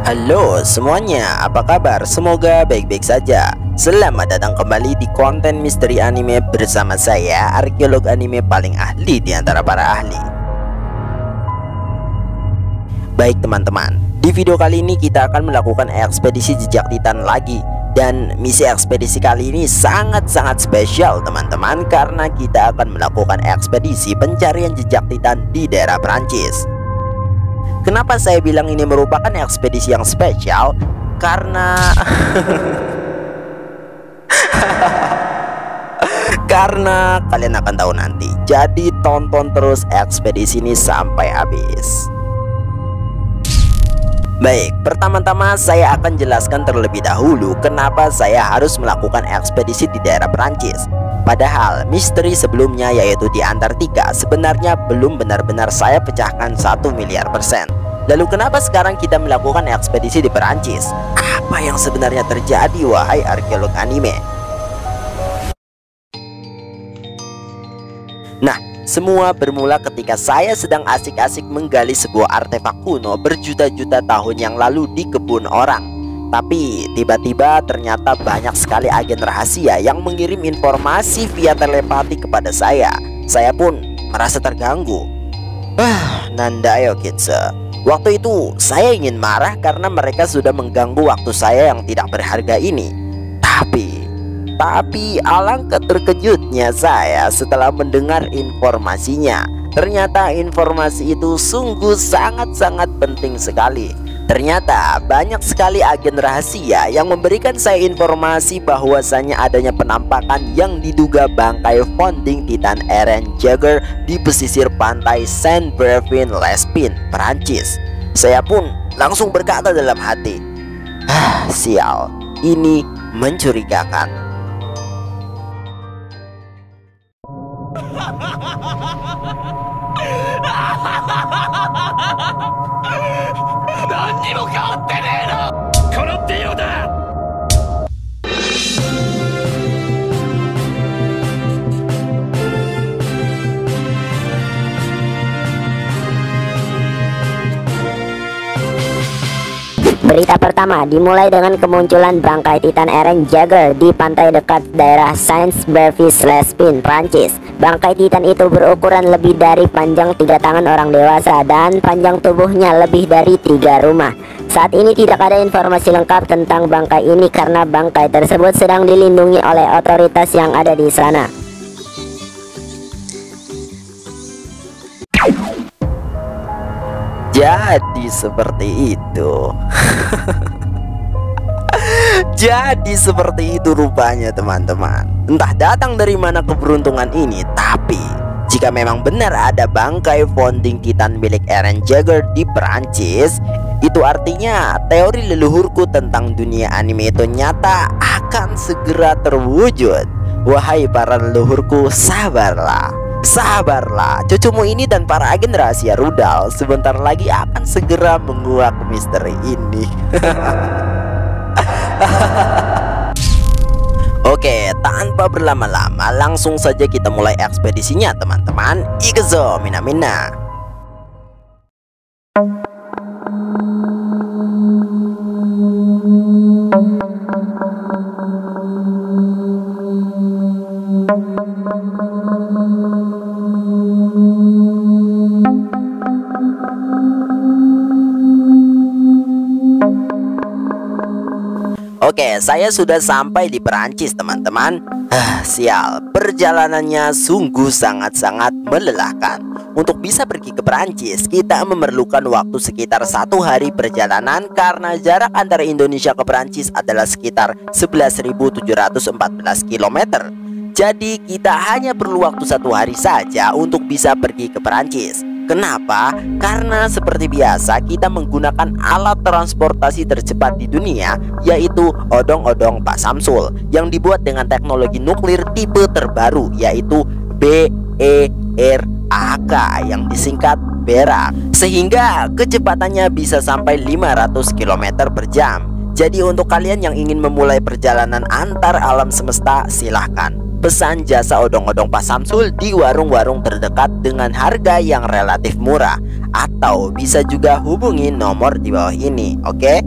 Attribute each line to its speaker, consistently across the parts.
Speaker 1: Halo semuanya, apa kabar? Semoga baik-baik saja. Selamat datang kembali di konten misteri anime bersama saya, arkeolog anime paling ahli di antara para ahli. Baik teman-teman, di video kali ini kita akan melakukan ekspedisi jejak Titan lagi. Dan misi ekspedisi kali ini sangat-sangat spesial teman-teman, karena kita akan melakukan ekspedisi pencarian jejak Titan di daerah Perancis. Kenapa saya bilang ini merupakan ekspedisi yang spesial? Karena karena kalian akan tahu nanti. Jadi tonton terus ekspedisi ini sampai habis. Baik, pertama-tama saya akan jelaskan terlebih dahulu kenapa saya harus melakukan ekspedisi di daerah Perancis. Padahal misteri sebelumnya, yaitu di Antartika, sebenarnya belum benar-benar saya pecahkan 1 miliar %. Lalu kenapa sekarang kita melakukan ekspedisi di Perancis? Apa yang sebenarnya terjadi, wahai arkeolog anime? Nah, semua bermula ketika saya sedang asik-asik menggali sebuah artefak kuno berjuta-juta tahun yang lalu di kebun orang. Tapi tiba-tiba ternyata banyak sekali agen rahasia yang mengirim informasi via telepati kepada saya. Saya pun merasa terganggu. Nandayo Kitse. Waktu itu saya ingin marah karena mereka sudah mengganggu waktu saya yang tidak berharga ini. Tapi alangkah terkejutnya saya setelah mendengar informasinya. Ternyata informasi itu sungguh sangat-sangat penting sekali. Ternyata banyak sekali agen rahasia yang memberikan saya informasi bahwasanya adanya penampakan yang diduga bangkai founding Titan Eren Jaeger di pesisir pantai Saint-Brévin-les-Pins, Perancis. Saya pun langsung berkata dalam hati, sial, ini mencurigakan.
Speaker 2: Berita pertama dimulai dengan kemunculan bangkai Titan Eren Jaeger di pantai dekat daerah Saint-Brévin-les-Pins, Prancis. Bangkai Titan itu berukuran lebih dari panjang 3 tangan orang dewasa dan panjang tubuhnya lebih dari 3 rumah. Saat ini tidak ada informasi lengkap tentang bangkai ini karena bangkai tersebut sedang dilindungi oleh otoritas yang ada di sana.
Speaker 1: Jadi seperti itu. Jadi seperti itu rupanya teman-teman. Entah datang dari mana keberuntungan ini, tapi jika memang benar ada bangkai founding Titan milik Eren Jaeger di Perancis, itu artinya teori leluhurku tentang dunia anime itu nyata akan segera terwujud. Wahai para leluhurku, sabarlah. Sabarlah, cucumu ini dan para agen rahasia rudal sebentar lagi akan segera menguak misteri ini. Oke, tanpa berlama-lama langsung saja kita mulai ekspedisinya teman-teman. Ikuzo mina. Oke, saya sudah sampai di Perancis teman-teman. Sial, perjalanannya sungguh sangat-sangat melelahkan. Untuk bisa pergi ke Perancis, kita memerlukan waktu sekitar 1 hari perjalanan karena jarak antara Indonesia ke Perancis adalah sekitar 11.714 km. Jadi kita hanya perlu waktu 1 hari saja untuk bisa pergi ke Perancis. Kenapa? Karena seperti biasa kita menggunakan alat transportasi tercepat di dunia, yaitu odong-odong Pak Samsul yang dibuat dengan teknologi nuklir tipe terbaru, yaitu BERAK yang disingkat berak, sehingga kecepatannya bisa sampai 500 km per jam. Jadi untuk kalian yang ingin memulai perjalanan antar alam semesta, silahkan pesan jasa odong-odong Pak Samsul di warung-warung terdekat dengan harga yang relatif murah. Atau bisa juga hubungi nomor di bawah ini, oke?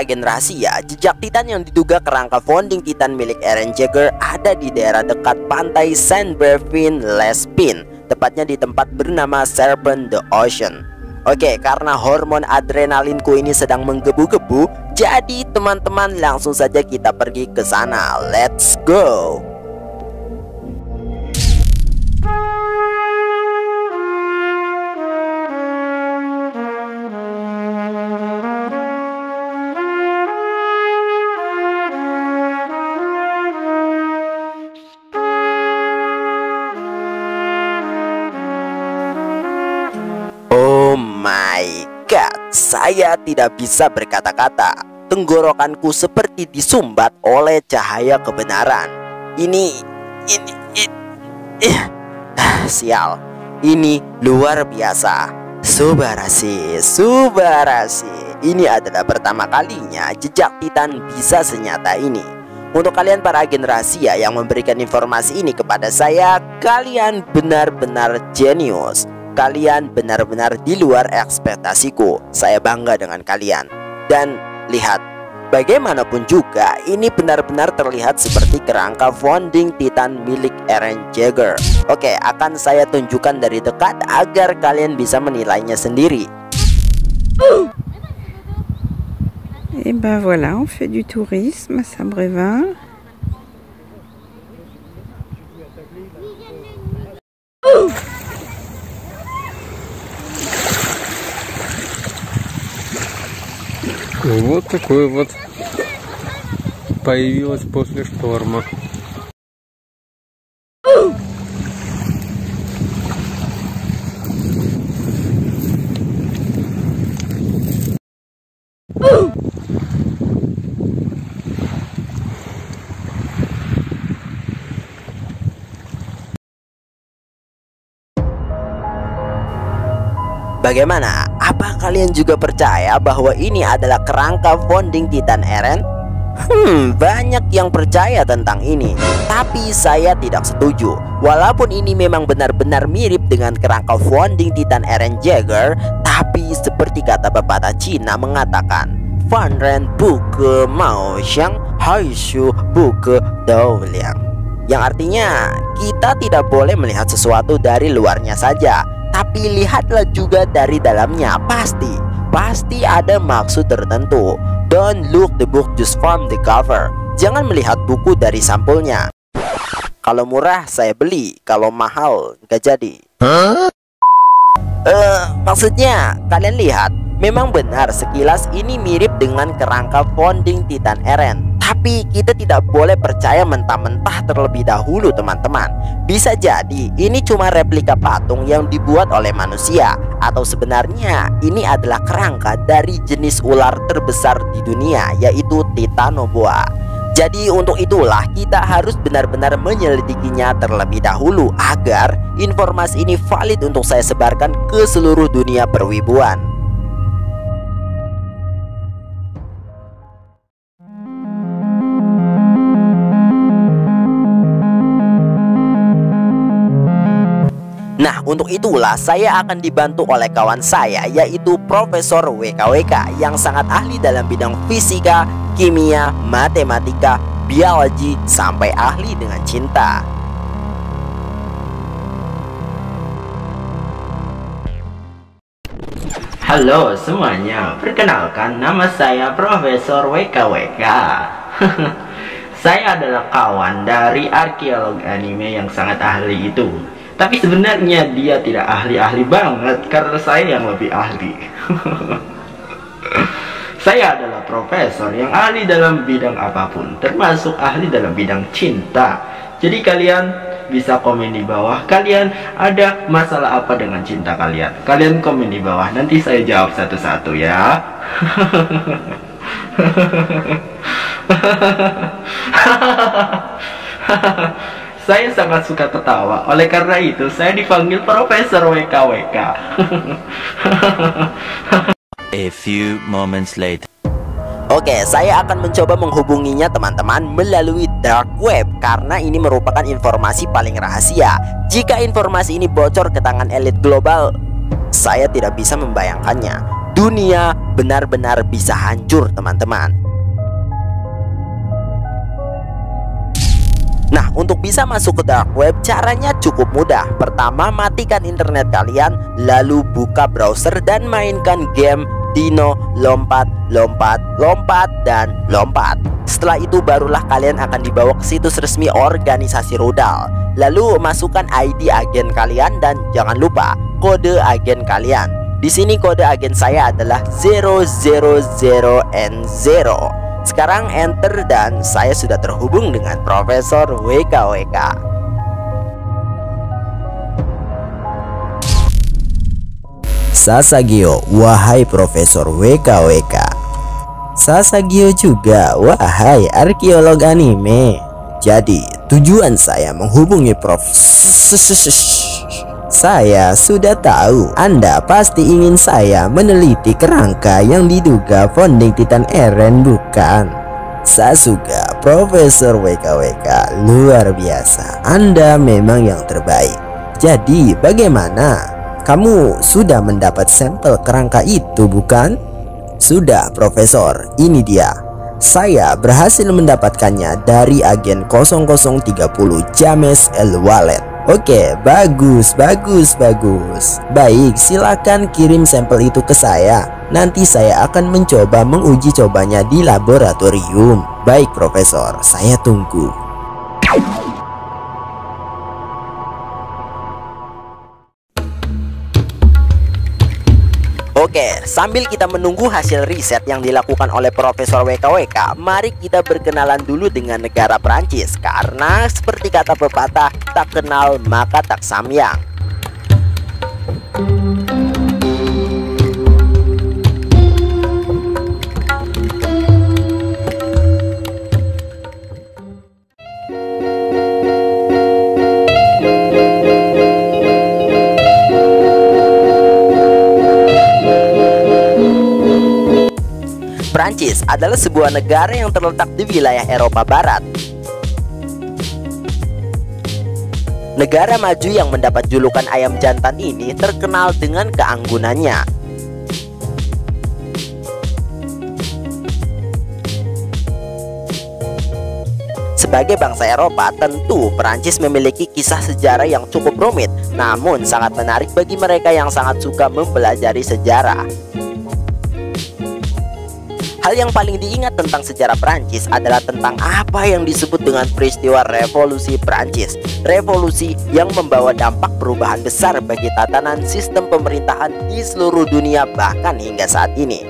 Speaker 1: agen rahasia, jejak Titan yang diduga kerangka founding Titan milik Eren Jaeger ada di daerah dekat pantai Saint Bervin Lespin, tepatnya di tempat bernama Serpent the Ocean. Oke, karena hormon adrenalinku ini sedang menggebu-gebu, jadi teman-teman langsung saja kita pergi ke sana. Let's go. Saya tidak bisa berkata-kata. Tenggorokanku seperti disumbat oleh cahaya kebenaran. Sial. Ini luar biasa. Subarashi. Ini adalah pertama kalinya jejak Titan bisa senyata ini. Untuk kalian para agen rahasia yang memberikan informasi ini kepada saya, kalian benar-benar jenius. Kalian benar-benar di luar ekspektasiku. Saya bangga dengan kalian. Dan lihat, bagaimanapun juga ini benar-benar terlihat seperti kerangka founding Titan milik Eren Jaeger. Oke, akan saya tunjukkan dari dekat agar kalian bisa menilainya sendiri.
Speaker 3: Et ben voilà, on fait du tourisme à Saint-Brévin.
Speaker 4: Вот такое вот появилось после шторма.
Speaker 1: Bagaimana? Apa kalian juga percaya bahwa ini adalah kerangka founding Titan Eren? Banyak yang percaya tentang ini, tapi saya tidak setuju. Walaupun ini memang benar-benar mirip dengan kerangka founding Titan Eren Jaeger, tapi seperti kata pepatah Cina mengatakan, "Fan ren buke mao xiang, haishu buke dou liang." Yang artinya, kita tidak boleh melihat sesuatu dari luarnya saja, tapi lihatlah juga dari dalamnya. Pasti ada maksud tertentu. Don't look the book just from the cover. Jangan melihat buku dari sampulnya. Kalau murah saya beli, kalau mahal nggak jadi. Maksudnya kalian lihat, memang benar sekilas ini mirip dengan kerangka founding Titan Eren. Tapi kita tidak boleh percaya mentah-mentah terlebih dahulu, teman-teman. Bisa jadi ini cuma replika patung yang dibuat oleh manusia, atau sebenarnya ini adalah kerangka dari jenis ular terbesar di dunia, yaitu Titanoboa. Jadi untuk itulah kita harus benar-benar menyelidikinya terlebih dahulu agar informasi ini valid untuk saya sebarkan ke seluruh dunia perwibuan. Nah, untuk itulah saya akan dibantu oleh kawan saya, yaitu Profesor WKWK yang sangat ahli dalam bidang fisika, kimia, matematika, biologi, sampai ahli dengan cinta. Halo semuanya, perkenalkan nama saya Profesor WKWK. Saya adalah kawan dari arkeolog anime yang sangat ahli itu. Tapi sebenarnya dia tidak ahli-ahli banget, karena saya yang lebih ahli. Saya adalah profesor yang ahli dalam bidang apapun, termasuk ahli dalam bidang cinta. Jadi kalian bisa komen di bawah, kalian ada masalah apa dengan cinta kalian? Kalian komen di bawah, nanti saya jawab satu-satu ya. Saya sangat suka tertawa, oleh karena itu saya dipanggil Profesor WKWK.
Speaker 5: A few moments later.
Speaker 1: Oke, saya akan mencoba menghubunginya teman-teman melalui dark web, karena ini merupakan informasi paling rahasia. Jika informasi ini bocor ke tangan elit global, saya tidak bisa membayangkannya. dunia benar-benar bisa hancur, teman-teman. Nah, untuk bisa masuk ke dark web, caranya cukup mudah. Pertama, matikan internet kalian, lalu buka browser dan mainkan game Dino lompat, lompat, lompat, dan lompat. Setelah itu barulah kalian akan dibawa ke situs resmi organisasi rudal. Lalu masukkan ID agen kalian dan jangan lupa kode agen kalian. Di sini kode agen saya adalah 000N0. Sekarang enter dan saya sudah terhubung dengan Profesor WKWK.
Speaker 6: Sasageo, wahai Profesor WKWK. Sasageo juga, wahai arkeolog anime. Jadi, tujuan saya menghubungi Saya sudah tahu Anda pasti ingin saya meneliti kerangka yang diduga founding Titan Eren, bukan? Sasuga, Profesor WKWK, luar biasa. Anda memang yang terbaik. Jadi bagaimana? Kamu sudah mendapat sampel kerangka itu, bukan? Sudah, Profesor, ini dia. Saya berhasil mendapatkannya dari agen 0030 James L. Wallet. Oke, bagus. Baik, silakan kirim sampel itu ke saya. Nanti saya akan mencoba menguji cobanya di laboratorium. Baik, Profesor, saya tunggu.
Speaker 1: Oke, sambil kita menunggu hasil riset yang dilakukan oleh Profesor WKWK, mari kita berkenalan dulu dengan negara Prancis. Karena seperti kata pepatah, tak kenal maka tak samyang. Prancis adalah sebuah negara yang terletak di wilayah Eropa Barat. Negara maju yang mendapat julukan ayam jantan ini terkenal dengan keanggunannya. Sebagai bangsa Eropa, tentu Prancis memiliki kisah sejarah yang cukup rumit, namun sangat menarik bagi mereka yang sangat suka mempelajari sejarah. Hal yang paling diingat tentang sejarah Prancis adalah tentang apa yang disebut dengan peristiwa Revolusi Prancis. Revolusi yang membawa dampak perubahan besar bagi tatanan sistem pemerintahan di seluruh dunia bahkan hingga saat ini.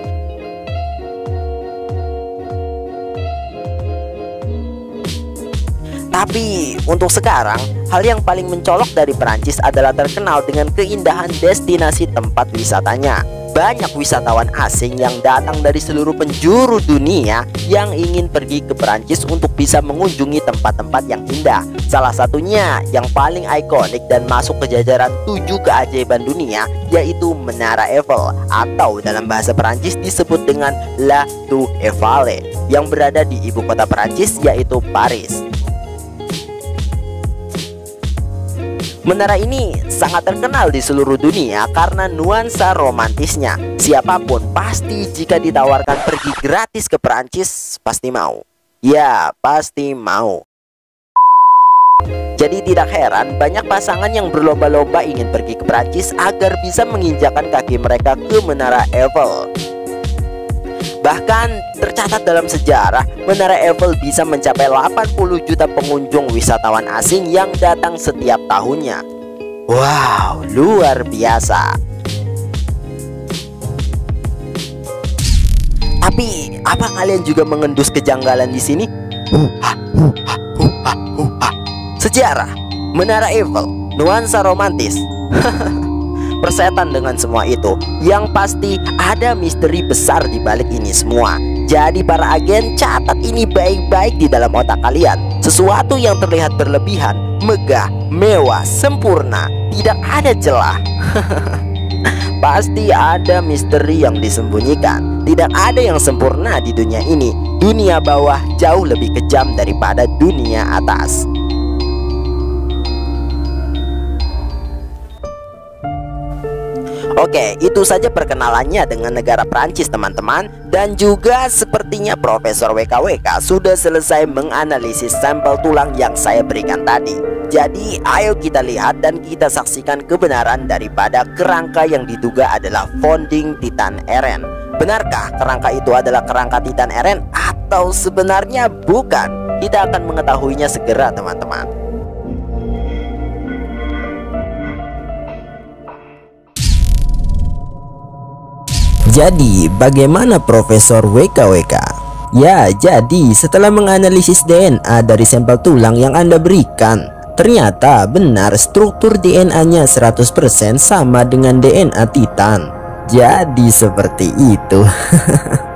Speaker 1: Tapi untuk sekarang, hal yang paling mencolok dari Prancis adalah terkenal dengan keindahan destinasi tempat wisatanya. Banyak wisatawan asing yang datang dari seluruh penjuru dunia yang ingin pergi ke Prancis untuk bisa mengunjungi tempat-tempat yang indah. Salah satunya yang paling ikonik dan masuk ke jajaran 7 keajaiban dunia, yaitu Menara Eiffel, atau dalam bahasa Prancis disebut dengan La Tour Eiffel, yang berada di ibu kota Prancis, yaitu Paris. Menara ini sangat terkenal di seluruh dunia karena nuansa romantisnya. Siapapun pasti jika ditawarkan pergi gratis ke Perancis pasti mau. Ya, pasti mau. Jadi tidak heran banyak pasangan yang berlomba-lomba ingin pergi ke Perancis agar bisa menginjakan kaki mereka ke Menara Eiffel. Bahkan tercatat dalam sejarah, Menara Eiffel bisa mencapai 80 juta pengunjung wisatawan asing yang datang setiap tahunnya. Wow, luar biasa. Tapi, apa kalian juga mengendus kejanggalan di sini? Sejarah, Menara Eiffel, nuansa romantis. Persetan dengan semua itu. Yang pasti ada misteri besar di balik ini semua. Jadi para agen, catat ini baik-baik di dalam otak kalian. Sesuatu yang terlihat berlebihan, megah, mewah, sempurna, tidak ada celah. Pasti ada misteri yang disembunyikan. Tidak ada yang sempurna di dunia ini. Dunia bawah jauh lebih kejam daripada dunia atas. Oke, itu saja perkenalannya dengan negara Prancis teman-teman. Dan juga sepertinya Profesor WKWK sudah selesai menganalisis sampel tulang yang saya berikan tadi. Jadi ayo kita lihat dan kita saksikan kebenaran daripada kerangka yang diduga adalah founding Titan Eren. Benarkah kerangka itu adalah kerangka Titan Eren atau sebenarnya bukan? Kita akan mengetahuinya segera teman-teman.
Speaker 6: Jadi, bagaimana Profesor WKWK? Ya, jadi setelah menganalisis DNA dari sampel tulang yang Anda berikan, ternyata benar struktur DNA-nya 100% sama dengan DNA Titan. Jadi seperti itu.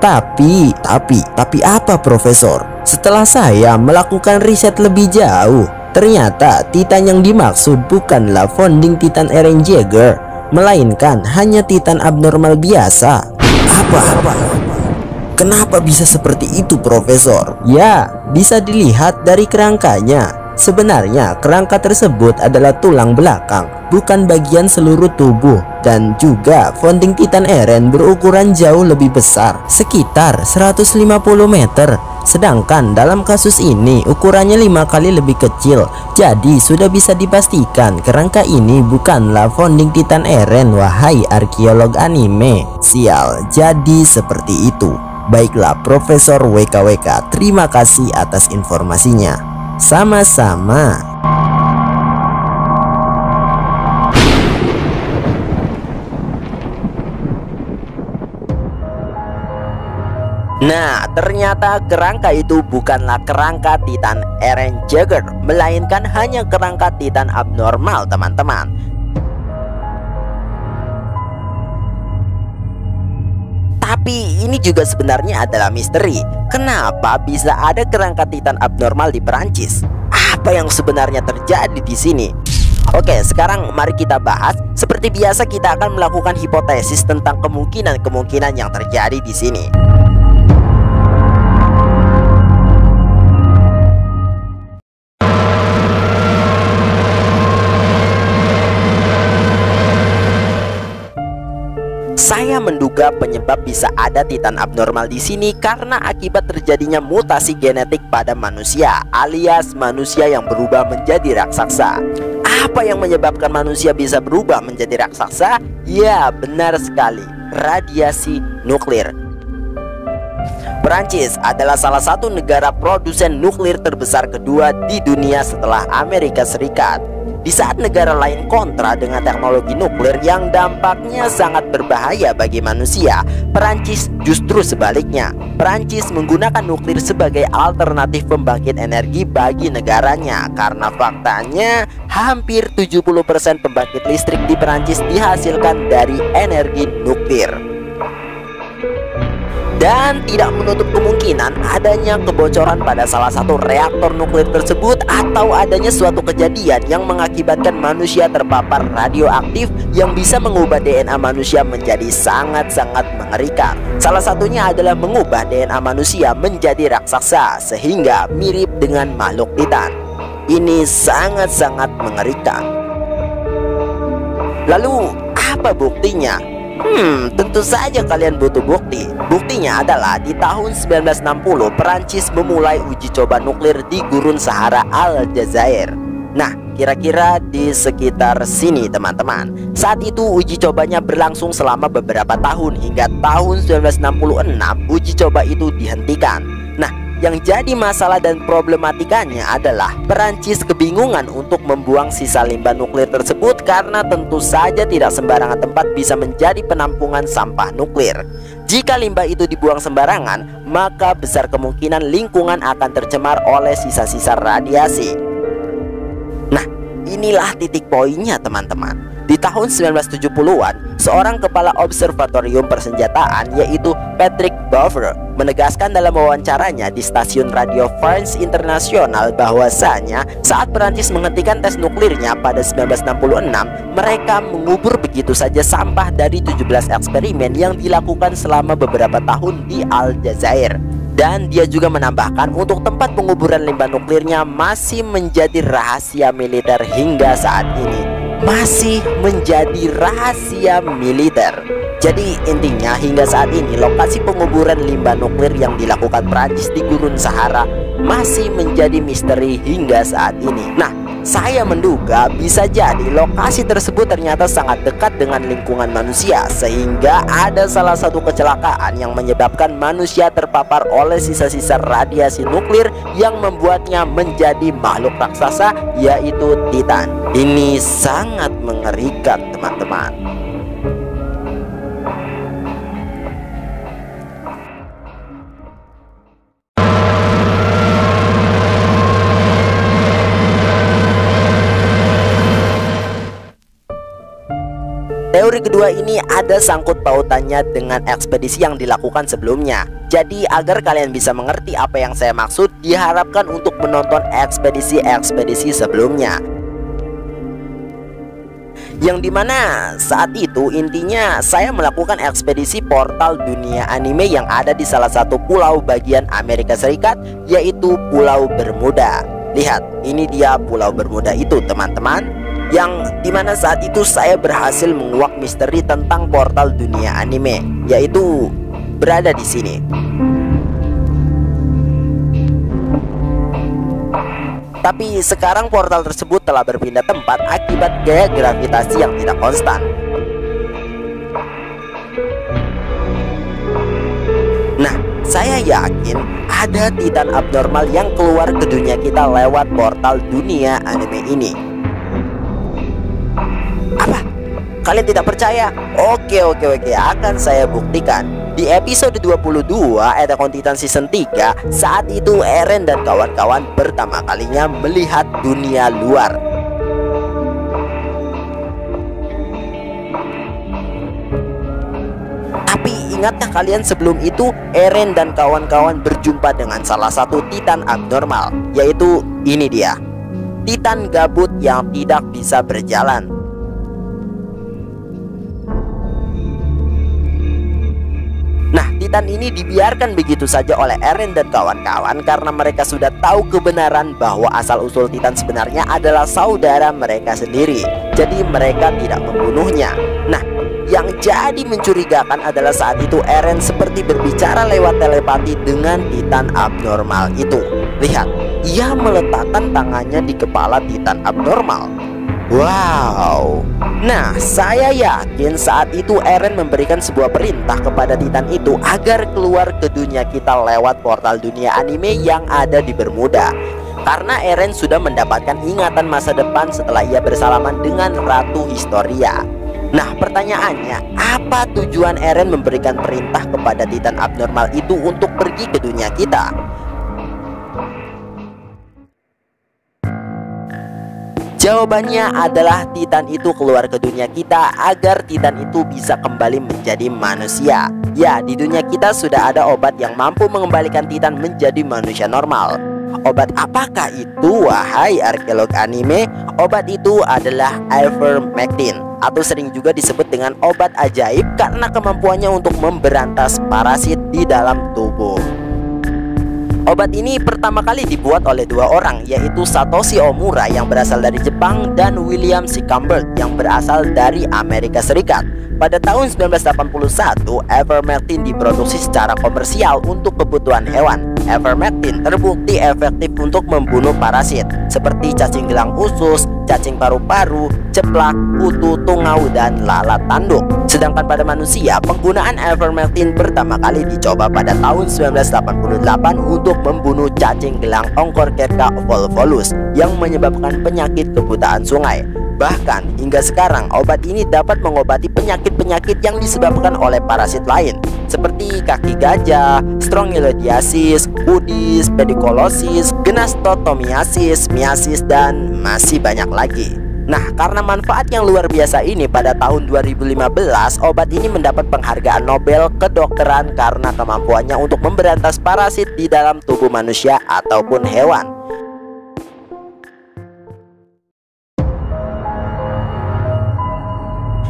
Speaker 6: Tapi apa Profesor? Setelah saya melakukan riset lebih jauh, ternyata Titan yang dimaksud bukanlah founding Titan Eren Jaeger, melainkan hanya Titan abnormal biasa. Apa? Kenapa bisa seperti itu Profesor? Ya, bisa dilihat dari kerangkanya. Sebenarnya kerangka tersebut adalah tulang belakang, bukan bagian seluruh tubuh. Dan juga founding Titan Eren berukuran jauh lebih besar, sekitar 150 meter. Sedangkan dalam kasus ini ukurannya 5 kali lebih kecil. Jadi sudah bisa dipastikan kerangka ini bukanlah founding Titan Eren, wahai arkeolog anime. Sial, jadi seperti itu. Baiklah Profesor WKWK, terima kasih atas informasinya. Sama-sama.
Speaker 1: Nah, ternyata kerangka itu bukanlah kerangka Titan Eren Jaeger, melainkan hanya kerangka Titan abnormal teman-teman. Tapi ini juga sebenarnya adalah misteri. Kenapa bisa ada kerangka Titan abnormal di Perancis? Apa yang sebenarnya terjadi di sini? Oke, sekarang mari kita bahas. Seperti biasa kita akan melakukan hipotesis tentang kemungkinan-kemungkinan yang terjadi di sini. Saya menduga penyebab bisa ada Titan abnormal di sini karena akibat terjadinya mutasi genetik pada manusia, alias manusia yang berubah menjadi raksasa. Apa yang menyebabkan manusia bisa berubah menjadi raksasa? Ya, benar sekali, radiasi nuklir. Perancis adalah salah satu negara produsen nuklir terbesar kedua di dunia setelah Amerika Serikat. Di saat negara lain kontra dengan teknologi nuklir yang dampaknya sangat berbahaya bagi manusia, Perancis justru sebaliknya. Perancis menggunakan nuklir sebagai alternatif pembangkit energi bagi negaranya, karena faktanya hampir 70% pembangkit listrik di Perancis dihasilkan dari energi nuklir. Dan tidak menutup kemungkinan adanya kebocoran pada salah satu reaktor nuklir tersebut, atau adanya suatu kejadian yang mengakibatkan manusia terpapar radioaktif yang bisa mengubah DNA manusia menjadi sangat-sangat mengerikan. Salah satunya adalah mengubah DNA manusia menjadi raksasa sehingga mirip dengan makhluk Titan. Ini sangat-sangat mengerikan. Lalu apa buktinya? Tentu saja kalian butuh bukti. Buktinya adalah di tahun 1960 Perancis memulai uji coba nuklir di Gurun Sahara Aljazair. Nah, kira-kira di sekitar sini teman-teman. Saat itu uji cobanya berlangsung selama beberapa tahun, hingga tahun 1966 uji coba itu dihentikan. Nah, yang jadi masalah dan problematikanya adalah Perancis kebingungan untuk membuang sisa limbah nuklir tersebut, karena tentu saja tidak sembarangan tempat bisa menjadi penampungan sampah nuklir. Jika limbah itu dibuang sembarangan, maka besar kemungkinan lingkungan akan tercemar oleh sisa-sisa radiasi. Nah, inilah titik poinnya teman-teman. Di tahun 1970-an, seorang kepala observatorium persenjataan yaitu Patrick Bauer menegaskan dalam wawancaranya di stasiun radio France Internasional bahwasanya saat Perancis menghentikan tes nuklirnya pada 1966, mereka mengubur begitu saja sampah dari 17 eksperimen yang dilakukan selama beberapa tahun di Aljazair. Dan dia juga menambahkan untuk tempat penguburan limbah nuklirnya masih menjadi rahasia militer hingga saat ini. masih menjadi rahasia militer. Jadi intinya hingga saat ini lokasi penguburan limbah nuklir yang dilakukan Prancis di Gurun Sahara masih menjadi misteri hingga saat ini. Nah, saya menduga bisa jadi lokasi tersebut ternyata sangat dekat dengan lingkungan manusia, sehingga ada salah satu kecelakaan yang menyebabkan manusia terpapar oleh sisa-sisa radiasi nuklir yang membuatnya menjadi makhluk raksasa, yaitu Titan. Ini sangat mengerikan, teman-teman. Teori kedua ini ada sangkut pautannya dengan ekspedisi yang dilakukan sebelumnya. Jadi agar kalian bisa mengerti apa yang saya maksud, diharapkan untuk menonton ekspedisi-ekspedisi sebelumnya. Yang dimana saat itu intinya saya melakukan ekspedisi portal dunia anime yang ada di salah satu pulau bagian Amerika Serikat, yaitu Pulau Bermuda. Lihat, ini dia Pulau Bermuda itu, teman-teman, yang dimana saat itu saya berhasil menguak misteri tentang portal dunia anime, yaitu berada di sini. Tapi sekarang portal tersebut telah berpindah tempat akibat gaya gravitasi yang tidak konstan. Nah, saya yakin ada Titan abnormal yang keluar ke dunia kita lewat portal dunia anime ini. Apa? Kalian tidak percaya? Oke, akan saya buktikan. Di episode 22 Attack on Titan Season 3, saat itu Eren dan kawan-kawan pertama kalinya melihat dunia luar. Tapi ingatkah kalian sebelum itu Eren dan kawan-kawan berjumpa dengan salah satu Titan abnormal, yaitu ini dia, Titan gabut yang tidak bisa berjalan. Nah, Titan ini dibiarkan begitu saja oleh Eren dan kawan-kawan karena mereka sudah tahu kebenaran bahwa asal-usul Titan sebenarnya adalah saudara mereka sendiri. Jadi mereka tidak membunuhnya. Nah, yang jadi mencurigakan adalah saat itu Eren seperti berbicara lewat telepati dengan Titan abnormal itu. Lihat, ia meletakkan tangannya di kepala Titan abnormal. Wow. Nah, saya yakin saat itu Eren memberikan sebuah perintah kepada Titan itu agar keluar ke dunia kita lewat portal dunia anime yang ada di Bermuda. Karena Eren sudah mendapatkan ingatan masa depan setelah ia bersalaman dengan Ratu Historia. Nah, pertanyaannya, apa tujuan Eren memberikan perintah kepada Titan abnormal itu untuk pergi ke dunia kita? Jawabannya adalah Titan itu keluar ke dunia kita agar Titan itu bisa kembali menjadi manusia. Ya, di dunia kita sudah ada obat yang mampu mengembalikan Titan menjadi manusia normal. Obat apakah itu, wahai arkeolog anime? Obat itu adalah ivermectin, atau sering juga disebut dengan obat ajaib karena kemampuannya untuk memberantas parasit di dalam tubuh. Obat ini pertama kali dibuat oleh dua orang, yaitu Satoshi Omura yang berasal dari Jepang dan William Sickenberg yang berasal dari Amerika Serikat. Pada tahun 1981, ivermectin diproduksi secara komersial untuk kebutuhan hewan. Ivermectin terbukti efektif untuk membunuh parasit seperti cacing gelang usus, cacing paru-paru, ceplak, kutu, tungau, dan lalat tanduk. Sedangkan pada manusia, penggunaan ivermectin pertama kali dicoba pada tahun 1988 untuk membunuh cacing gelang Oncorcerca volvulus yang menyebabkan penyakit kebutaan sungai. Bahkan hingga sekarang obat ini dapat mengobati penyakit-penyakit yang disebabkan oleh parasit lain seperti kaki gajah, strongyloidiasis, pudis, pedicolosis, genostotomiasis, miasis, dan masih banyak lagi. Nah, karena manfaat yang luar biasa ini, pada tahun 2015 obat ini mendapat penghargaan Nobel kedokteran karena kemampuannya untuk memberantas parasit di dalam tubuh manusia ataupun hewan.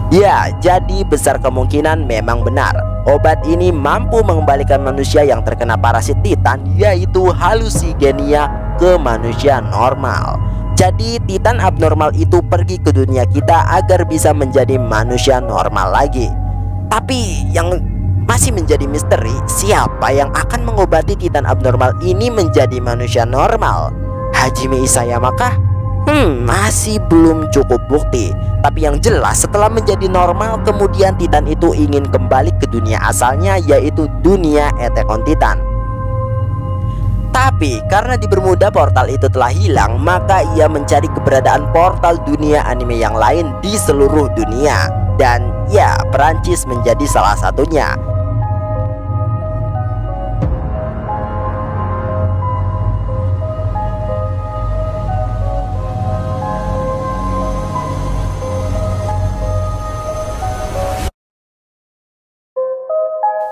Speaker 1: Ya, jadi besar kemungkinan memang benar obat ini mampu mengembalikan manusia yang terkena parasit Titan, yaitu halusigenia, ke manusia normal. Jadi Titan abnormal itu pergi ke dunia kita agar bisa menjadi manusia normal lagi. Tapi yang masih menjadi misteri, siapa yang akan mengobati Titan abnormal ini menjadi manusia normal? Hajime Isayama kah? Masih belum cukup bukti. Tapi yang jelas setelah menjadi normal, kemudian Titan itu ingin kembali ke dunia asalnya, yaitu dunia Attack on Titan. Tapi karena di Bermuda portal itu telah hilang, maka ia mencari keberadaan portal dunia anime yang lain di seluruh dunia. Dan ya, Perancis menjadi salah satunya.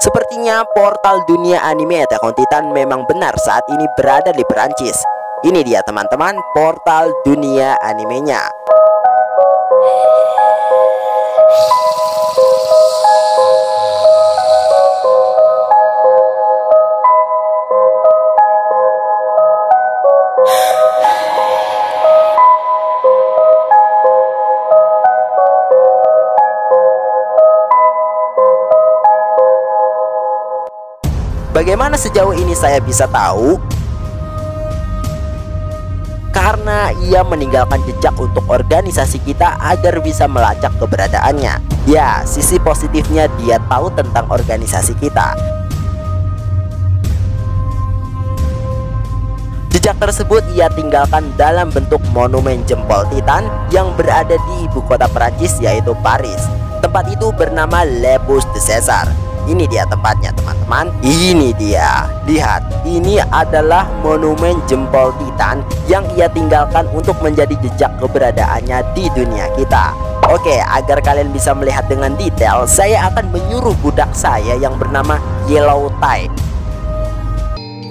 Speaker 1: Sepertinya portal dunia anime Attack on Titan memang benar saat ini berada di Perancis. Ini dia teman-teman, portal dunia animenya. Bagaimana sejauh ini saya bisa tahu? Karena ia meninggalkan jejak untuk organisasi kita agar bisa melacak keberadaannya. Ya, sisi positifnya dia tahu tentang organisasi kita. Jejak tersebut ia tinggalkan dalam bentuk monumen jempol Titan yang berada di ibu kota Perancis, yaitu Paris. Tempat itu bernama Le Pouce de César. Ini dia tempatnya teman-teman. Ini dia. Lihat, ini adalah monumen jempol Titan yang ia tinggalkan untuk menjadi jejak keberadaannya di dunia kita. Oke, agar kalian bisa melihat dengan detail, saya akan menyuruh budak saya yang bernama Yellow Tai.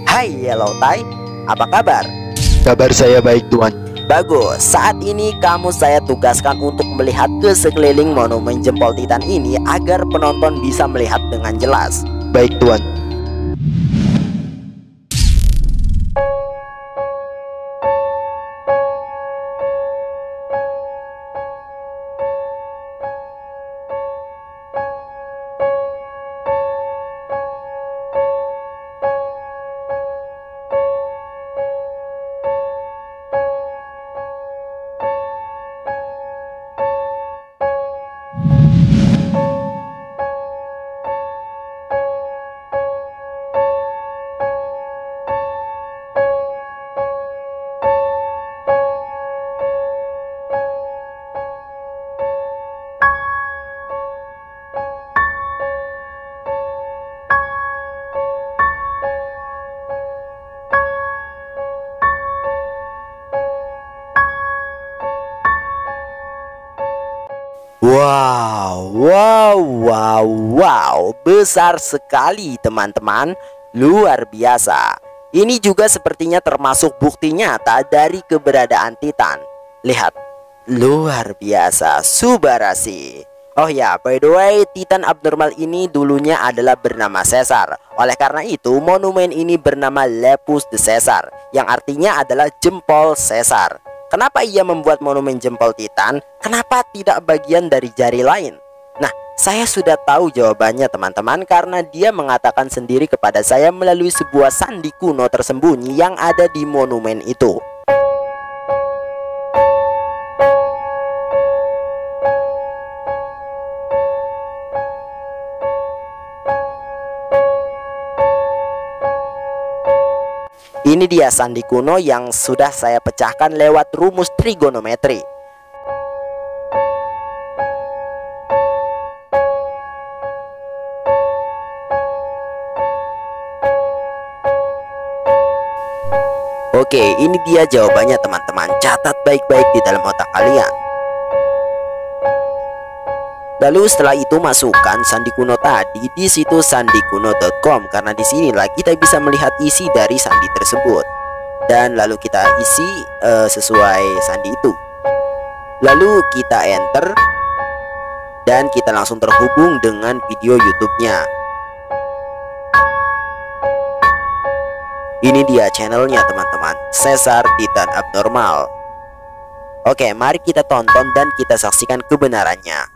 Speaker 1: Hai Yellow Tai, apa kabar?
Speaker 7: Kabar saya baik, Tuan.
Speaker 1: Bagus, saat ini kamu saya tugaskan untuk melihat ke sekeliling monumen jempol Titan ini agar penonton bisa melihat dengan jelas.
Speaker 7: Baik, Tuan. Wow, besar sekali teman-teman, luar biasa. Ini juga sepertinya termasuk bukti nyata dari keberadaan Titan. Lihat, luar biasa, Subarashi. Oh ya, by the way, Titan abnormal ini dulunya adalah bernama Caesar. Oleh karena itu, monumen ini bernama Le Pouce de César, yang artinya adalah jempol Caesar. Kenapa ia membuat monumen jempol Titan? Kenapa tidak bagian dari jari lain? Nah, saya sudah tahu jawabannya teman-teman, karena dia mengatakan sendiri kepada saya melalui sebuah sandi kuno tersembunyi yang ada di monumen itu. Ini dia sandi kuno yang sudah saya pecahkan lewat rumus trigonometri. Oke, ini dia jawabannya teman-teman. Catat baik-baik di dalam otak kalian. Lalu setelah itu masukkan sandi kuno tadi di situs sandikuno.com, karena disinilah kita bisa melihat isi dari sandi tersebut. Dan lalu kita isi sesuai sandi itu. Lalu kita enter dan kita langsung terhubung dengan video YouTube-nya. Ini dia channelnya teman-teman, Caesar Titan Abnormal.
Speaker 1: Oke, mari kita tonton dan kita saksikan kebenarannya.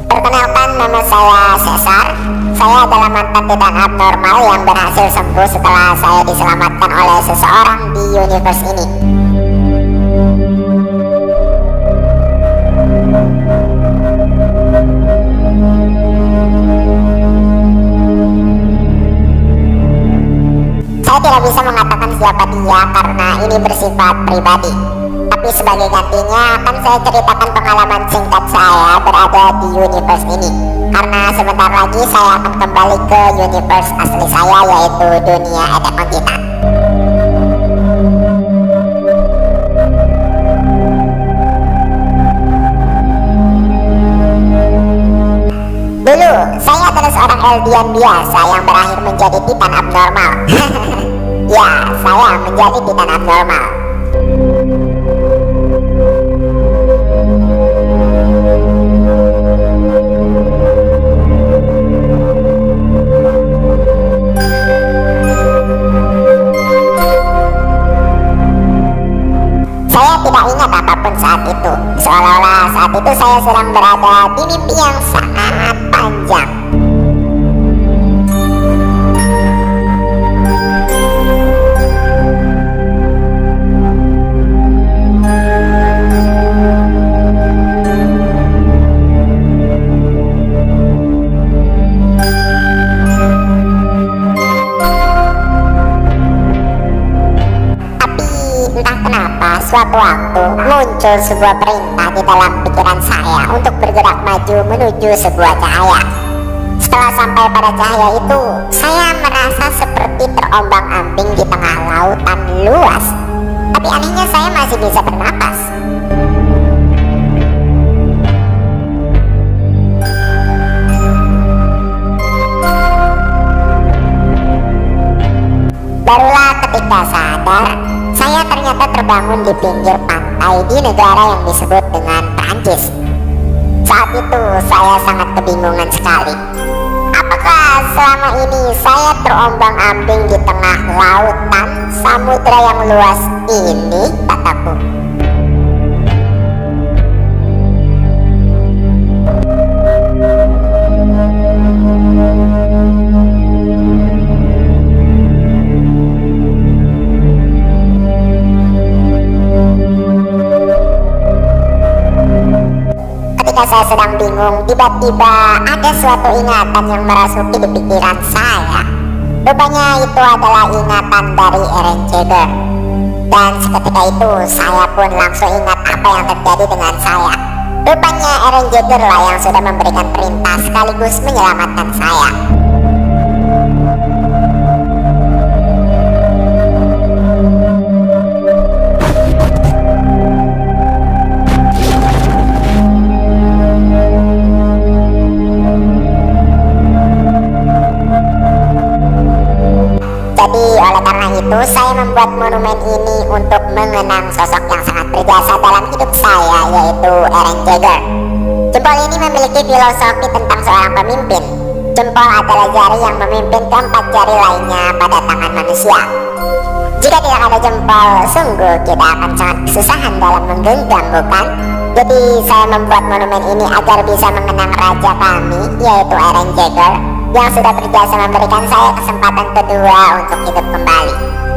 Speaker 2: Perkenalkan, nama saya Cesar. Saya adalah mantan titan abnormal yang berhasil sembuh setelah saya diselamatkan oleh seseorang di universe ini. Saya tidak bisa mengatakan siapa dia karena ini bersifat pribadi. Tapi sebagai gantinya akan saya ceritakan pengalaman singkat saya berada di universe ini. Karena sebentar lagi saya akan kembali ke universe asli saya, yaitu dunia Attack on Titan. Dulu, saya adalah seorang Eldian biasa yang berakhir menjadi titan abnormal. Ya, saya menjadi titan abnormal. Saya tidak ingat apapun saat itu. Seolah-olah saat itu saya sedang berada di mimpi yang sangat panjang. Suatu waktu muncul sebuah perintah di dalam pikiran saya untuk bergerak maju menuju sebuah cahaya. Setelah sampai pada cahaya itu, saya merasa seperti terombang-ambing di tengah lautan luas. Tapi anehnya saya masih bisa bernapas. Barulah ketika sadar, saya ternyata terbangun di pinggir pantai di negara yang disebut dengan Prancis. Saat itu saya sangat kebingungan sekali. Apakah selama ini saya terombang-ambing di tengah lautan samudra yang luas ini, kataku. Ketika saya sedang bingung, tiba-tiba ada suatu ingatan yang merasuki di pikiran saya. Rupanya itu adalah ingatan dari Eren Jaeger. Dan seketika itu saya pun langsung ingat apa yang terjadi dengan saya. Rupanya Eren Jaeger lah yang sudah memberikan perintah sekaligus menyelamatkan saya. Jadi oleh karena itu saya membuat monumen ini untuk mengenang sosok yang sangat berjasa dalam hidup saya, yaitu Eren Jaeger. Jempol ini memiliki filosofi tentang seorang pemimpin. Jempol adalah jari yang memimpin keempat jari lainnya pada tangan manusia. Jika tidak ada jempol, sungguh kita akan sangat kesusahan dalam menggenggam, bukan? Jadi saya membuat monumen ini agar bisa mengenang raja kami, yaitu Eren Jaeger, yang sudah berjasa memberikan saya kesempatan kedua untuk hidup kembali,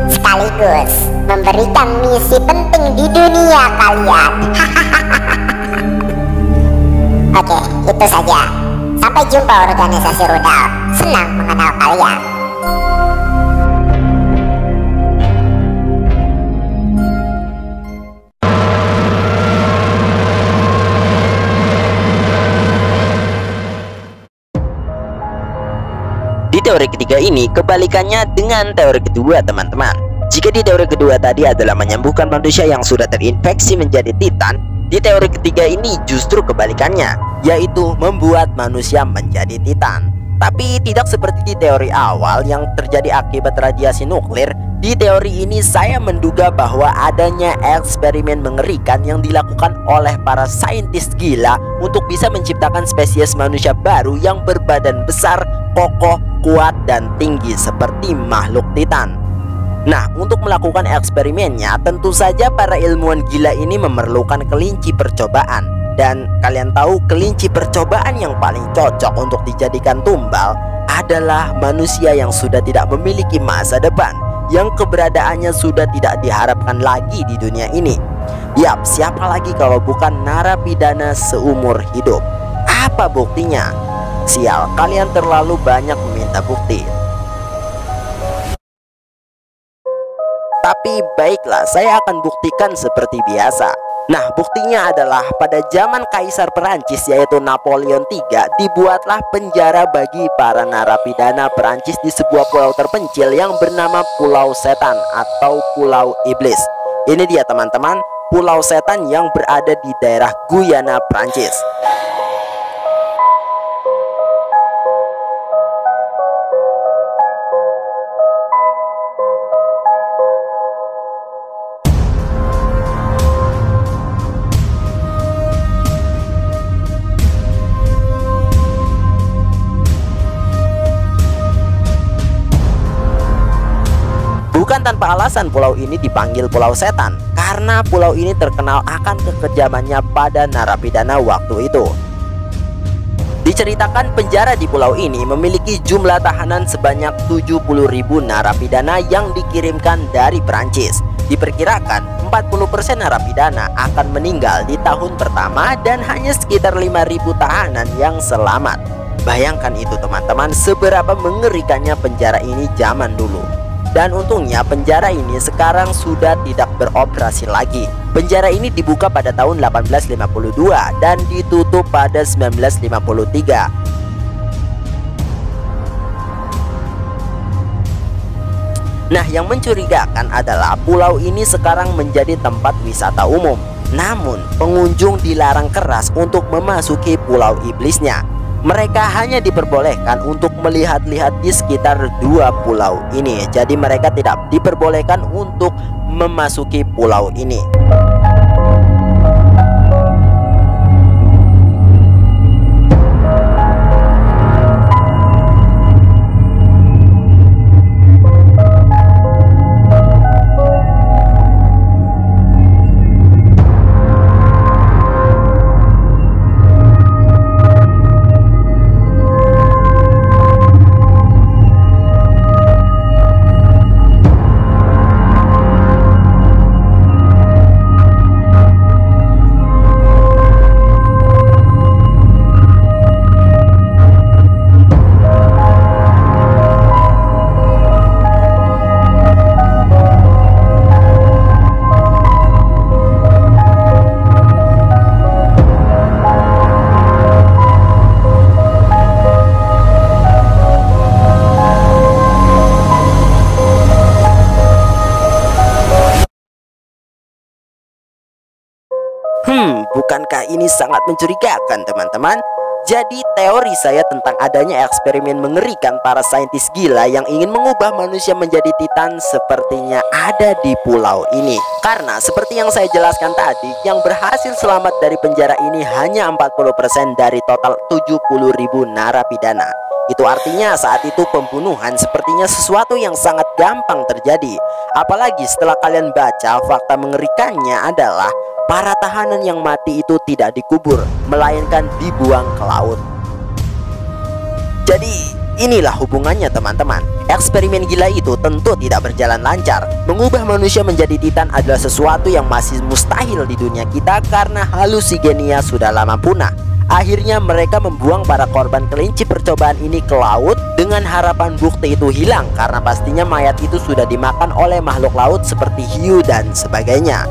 Speaker 2: sekaligus memberikan misi penting di dunia kalian. Oke, itu saja. Sampai jumpa organisasi rudal. Senang mengenal kalian.
Speaker 1: Di teori ketiga ini kebalikannya dengan teori kedua, teman-teman. Jika di teori kedua tadi adalah menyembuhkan manusia yang sudah terinfeksi menjadi titan, di teori ketiga ini justru kebalikannya, yaitu membuat manusia menjadi titan. Tapi tidak seperti di teori awal yang terjadi akibat radiasi nuklir. Di teori ini saya menduga bahwa adanya eksperimen mengerikan yang dilakukan oleh para saintis gila untuk bisa menciptakan spesies manusia baru yang berbadan besar, kokoh, kuat, dan tinggi seperti makhluk Titan. Nah, untuk melakukan eksperimennya, tentu saja para ilmuwan gila ini memerlukan kelinci percobaan. Dan kalian tahu kelinci percobaan yang paling cocok untuk dijadikan tumbal adalah manusia yang sudah tidak memiliki masa depan, yang keberadaannya sudah tidak diharapkan lagi di dunia ini. Yap, siapa lagi kalau bukan narapidana seumur hidup? Apa buktinya? Sial, kalian terlalu banyak meminta bukti. Tapi baiklah, saya akan buktikan seperti biasa. Nah, buktinya adalah pada zaman Kaisar Perancis yaitu Napoleon III, dibuatlah penjara bagi para narapidana Perancis di sebuah pulau terpencil yang bernama Pulau Setan atau Pulau Iblis. Ini dia teman-teman, Pulau Setan yang berada di daerah Guyana, Perancis. Bukan tanpa alasan pulau ini dipanggil Pulau Setan, karena pulau ini terkenal akan kekejamannya pada narapidana waktu itu. Diceritakan penjara di pulau ini memiliki jumlah tahanan sebanyak 70.000 narapidana yang dikirimkan dari Perancis. Diperkirakan 40% narapidana akan meninggal di tahun pertama dan hanya sekitar 5.000 tahanan yang selamat. Bayangkan itu teman-teman, seberapa mengerikannya penjara ini zaman dulu. Dan untungnya penjara ini sekarang sudah tidak beroperasi lagi. Penjara ini dibuka pada tahun 1852 dan ditutup pada 1953. Nah, yang mencurigakan adalah pulau ini sekarang menjadi tempat wisata umum. Namun, pengunjung dilarang keras untuk memasuki Pulau Iblisnya. Mereka hanya diperbolehkan untuk melihat-lihat di sekitar dua pulau ini. Jadi mereka tidak diperbolehkan untuk memasuki pulau ini. Bukankah ini sangat mencurigakan teman-teman? Jadi teori saya tentang adanya eksperimen mengerikan para saintis gila yang ingin mengubah manusia menjadi Titan sepertinya ada di pulau ini. Karena seperti yang saya jelaskan tadi, yang berhasil selamat dari penjara ini hanya 40% dari total 70.000 narapidana. Itu artinya saat itu pembunuhan sepertinya sesuatu yang sangat gampang terjadi. Apalagi setelah kalian baca, fakta mengerikannya adalah para tahanan yang mati itu tidak dikubur, melainkan dibuang ke laut. Jadi inilah hubungannya teman-teman. Eksperimen gila itu tentu tidak berjalan lancar. Mengubah manusia menjadi Titan adalah sesuatu yang masih mustahil di dunia kita karena halusigenia sudah lama punah. Akhirnya mereka membuang para korban kelinci percobaan ini ke laut dengan harapan bukti itu hilang, karena pastinya mayat itu sudah dimakan oleh makhluk laut seperti hiu dan sebagainya.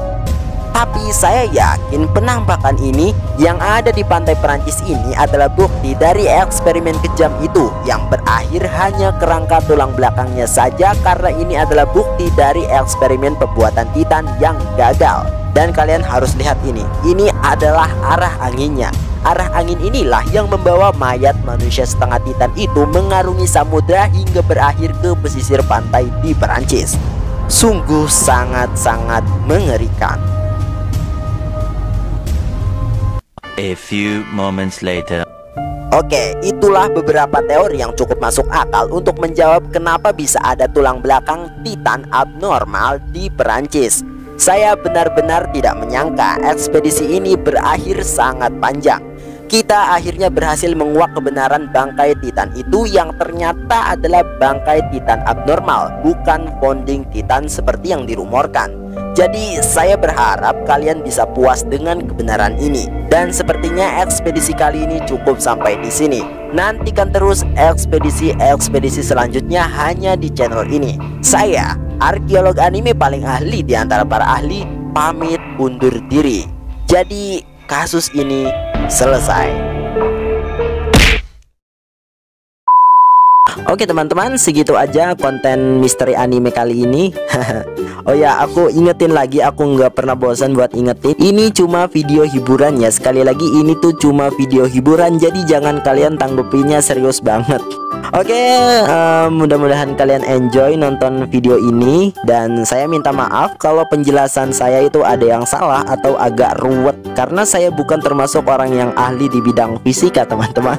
Speaker 1: Tapi saya yakin penampakan ini yang ada di pantai Perancis ini adalah bukti dari eksperimen kejam itu yang berakhir hanya kerangka tulang belakangnya saja, karena ini adalah bukti dari eksperimen pembuatan Titan yang gagal. Dan kalian harus lihat ini adalah arah anginnya. Arah angin inilah yang membawa mayat manusia setengah titan itu mengarungi samudra hingga berakhir ke pesisir pantai di Perancis. Sungguh sangat-sangat mengerikan.
Speaker 5: A few moments later.
Speaker 1: Oke, itulah beberapa teori yang cukup masuk akal untuk menjawab kenapa bisa ada tulang belakang titan abnormal di Perancis. Saya benar-benar tidak menyangka ekspedisi ini berakhir sangat panjang. Kita akhirnya berhasil menguak kebenaran bangkai titan itu yang ternyata adalah bangkai titan abnormal, bukan founding titan seperti yang dirumorkan. Jadi saya berharap kalian bisa puas dengan kebenaran ini. Dan sepertinya ekspedisi kali ini cukup sampai di sini. Nantikan terus ekspedisi selanjutnya hanya di channel ini. Saya, arkeolog anime paling ahli di antara para ahli, pamit undur diri. Jadi kasus ini selesai. Oke teman-teman, segitu aja konten misteri anime kali ini. Oh ya, aku ingetin lagi, aku nggak pernah bosan buat ingetin, ini cuma video hiburan ya. Sekali lagi, ini tuh cuma video hiburan, jadi jangan kalian tanggepinnya serius banget. Oke, mudah-mudahan kalian enjoy nonton video ini. Dan saya minta maaf kalau penjelasan saya itu ada yang salah atau agak ruwet, karena saya bukan termasuk orang yang ahli di bidang fisika teman-teman.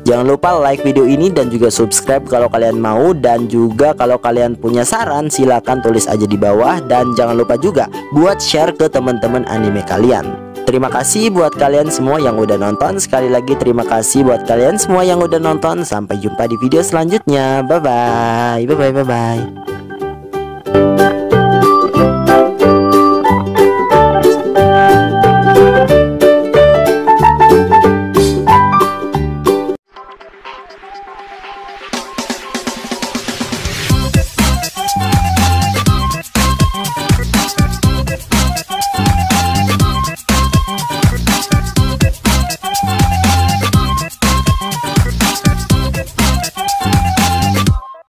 Speaker 1: Jangan lupa like video ini dan juga subscribe kalau kalian mau. Dan juga kalau kalian punya saran silahkan tulis aja di bawah. Dan jangan lupa juga buat share ke teman-teman anime kalian. Terima kasih buat kalian semua yang udah nonton. Sekali lagi terima kasih buat kalian semua yang udah nonton. Sampai jumpa di video selanjutnya. Bye bye. Bye bye. Bye bye.